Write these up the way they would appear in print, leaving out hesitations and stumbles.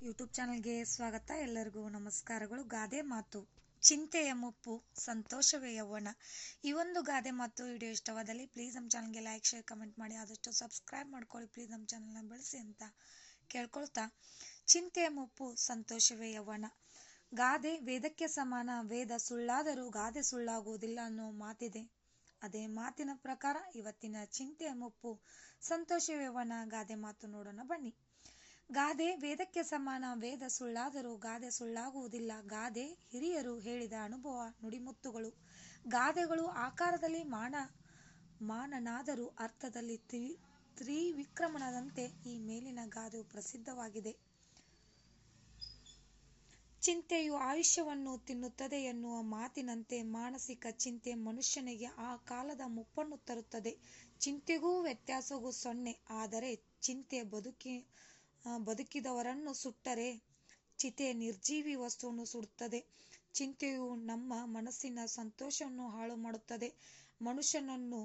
YouTube ಚಾನಲ್ಗೆ ಸ್ವಾಗತ. ಎಲ್ಲರಿಗೂ ನಮಸ್ಕಾರಗಳು. ಗಾದೆ ಮಾತು: ಚಿಂತೆಯ ಮುಪ್ಪು, ಸಂತೋಷವೇ ಯೌವನ. ಈ ಒಂದು ಗಾದೆ ಮಾತು ವಿಡಿಯೋ ಇಷ್ಟವಾದಲ್ಲಿ ಪ್ಲೀಸ್ ನಮ್ಮ ಚಾನಲ್ಗೆ ಲೈಕ್, ಶೇರ್, ಕಮೆಂಟ್ ಮಾಡಿ, ಆದಷ್ಟು ಸಬ್ಸ್ಕ್ರೈಬ್ ಮಾಡ್ಕೊಳ್ಳಿ. ಪ್ಲೀಸ್ ನಮ್ಮ ಚಾನಲ್ನ ಬೆಳೆಸಿ ಅಂತ ಕೇಳ್ಕೊಳ್ತಾ, ಚಿಂತೆಯ ಮುಪ್ಪು, ಸಂತೋಷವೇ ಯೌವನ. ಗಾದೆ ವೇದಕ್ಕೆ ಸಮಾನ. ವೇದ ಸುಳ್ಳಾದರೂ ಗಾದೆ ಸುಳ್ಳಾಗುವುದಿಲ್ಲ ಅನ್ನೋ ಮಾತಿದೆ. ಅದೇ ಮಾತಿನ ಪ್ರಕಾರ ಇವತ್ತಿನ ಚಿಂತೆಯ ಮುಪ್ಪು, ಸಂತೋಷವೇ ಯೌವನ ಗಾದೆ ಮಾತು ನೋಡೋಣ ಬನ್ನಿ. ಗಾದೆ ವೇದಕ್ಕೆ ಸಮಾನ. ವೇದ ಸುಳ್ಳಾದರೂ ಗಾದೆ ಸುಳ್ಳಾಗುವುದಿಲ್ಲ. ಗಾದೆ ಹಿರಿಯರು ಹೇಳಿದ ಅನುಭವ ನುಡಿಮುತ್ತುಗಳು. ಗಾದೆಗಳು ಆಕಾರದಲ್ಲಿ ಮಾನನಾದರೂ ಅರ್ಥದಲ್ಲಿ ತ್ರಿವಿಕ್ರಮನಂತೆ ಈ ಮೇಲಿನ ಗಾದೆಯು ಪ್ರಸಿದ್ಧವಾಗಿದೆ. ಚಿಂತೆಯು ಆಯುಷ್ಯವನ್ನು ತಿನ್ನುತ್ತದೆ ಎನ್ನುವ ಮಾತಿನಂತೆ ಮಾನಸಿಕ ಚಿಂತೆ ಮನುಷ್ಯನಿಗೆ ಆ ಕಾಲದ ಮುಪ್ಪನ್ನು ತರುತ್ತದೆ. ಚಿಂತೆಗೂ ವ್ಯತ್ಯಾಸವೂ ಸೊನ್ನೆ. ಆದರೆ ಚಿಂತೆ ಬದುಕಿದವರನ್ನು ಸುಟ್ಟರೆ ಚಿತೆ ನಿರ್ಜೀವಿ ವಸ್ತುವನ್ನು ಸುಡುತ್ತದೆ. ಚಿಂತೆಯು ನಮ್ಮ ಮನಸ್ಸಿನ ಸಂತೋಷವನ್ನು ಹಾಳು ಮಾಡುತ್ತದೆ. ಮನುಷ್ಯನನ್ನು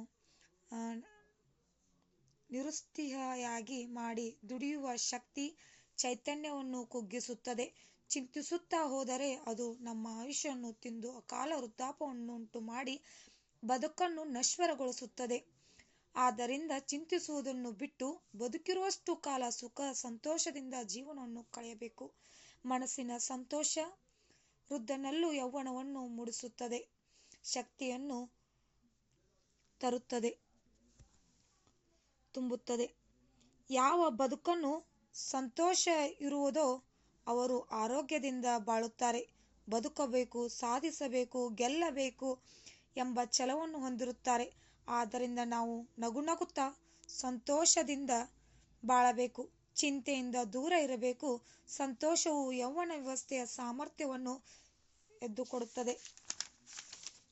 ನಿರುತ್ಸಾಹಿಯಾಗಿ ಮಾಡಿ ದುಡಿಯುವ ಶಕ್ತಿ ಚೈತನ್ಯವನ್ನು ಕುಗ್ಗಿಸುತ್ತದೆ. ಚಿಂತಿಸುತ್ತಾ ಹೋದರೆ ಅದು ನಮ್ಮ ಆಯುಷ್ಯವನ್ನು ತಿಂದು ಅಕಾಲ ವೃದ್ಧಾಪ್ಯವನ್ನುಂಟು ಮಾಡಿ ಬದುಕನ್ನು ನಶ್ವರಗೊಳಿಸುತ್ತದೆ. ಆದ್ದರಿಂದ ಚಿಂತಿಸುವುದನ್ನು ಬಿಟ್ಟು ಬದುಕಿರುವಷ್ಟು ಕಾಲ ಸುಖ ಸಂತೋಷದಿಂದ ಜೀವನವನ್ನು ಕಳೆಯಬೇಕು. ಮನಸ್ಸಿನ ಸಂತೋಷ ವೃದ್ಧನಲ್ಲೂ ಯೌವನವನ್ನು ಮೂಡಿಸುತ್ತದೆ, ಶಕ್ತಿಯನ್ನು ತುಂಬುತ್ತದೆ. ಯಾವ ಬದುಕನ್ನು ಸಂತೋಷ ಇರುವುದೋ ಅವರು ಆರೋಗ್ಯದಿಂದ ಬಾಳುತ್ತಾರೆ. ಬದುಕಬೇಕು, ಸಾಧಿಸಬೇಕು, ಗೆಲ್ಲಬೇಕು ಎಂಬ ಛಲವನ್ನು ಹೊಂದಿರುತ್ತಾರೆ. ಆದ್ದರಿಂದ ನಾವು ನಗುತ್ತಾ ಸಂತೋಷದಿಂದ ಬಾಳಬೇಕು. ಚಿಂತೆಯಿಂದ ದೂರ ಇರಬೇಕು. ಸಂತೋಷವು ಯೌವನ ವ್ಯವಸ್ಥೆಯ ಸಾಮರ್ಥ್ಯವನ್ನು ಎದ್ದುಕೊಡುತ್ತದೆ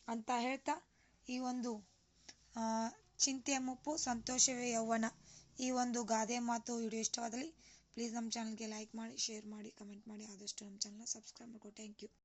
ಅಂತ ಹೇಳ್ತಾ, ಈ ಒಂದು ಚಿಂತೆಯ ಮುಪ್ಪು, ಸಂತೋಷವೇ ಯೌವನ, ಈ ಒಂದು ಗಾದೆ ಮಾತು ವಿಡಿಯೋ ಇಷ್ಟವಾದಲ್ಲಿ ಪ್ಲೀಸ್ ನಮ್ಮ ಚಾನಲ್ಗೆ ಲೈಕ್ ಮಾಡಿ, ಶೇರ್ ಮಾಡಿ, ಕಮೆಂಟ್ ಮಾಡಿ, ಆದಷ್ಟು ನಮ್ಮ ಚಾನಲ್ನ ಸಬ್ಸ್ಕ್ರೈಬ್ ಮಾಡ್ಕೊಳ್ಳಿ. Thank you.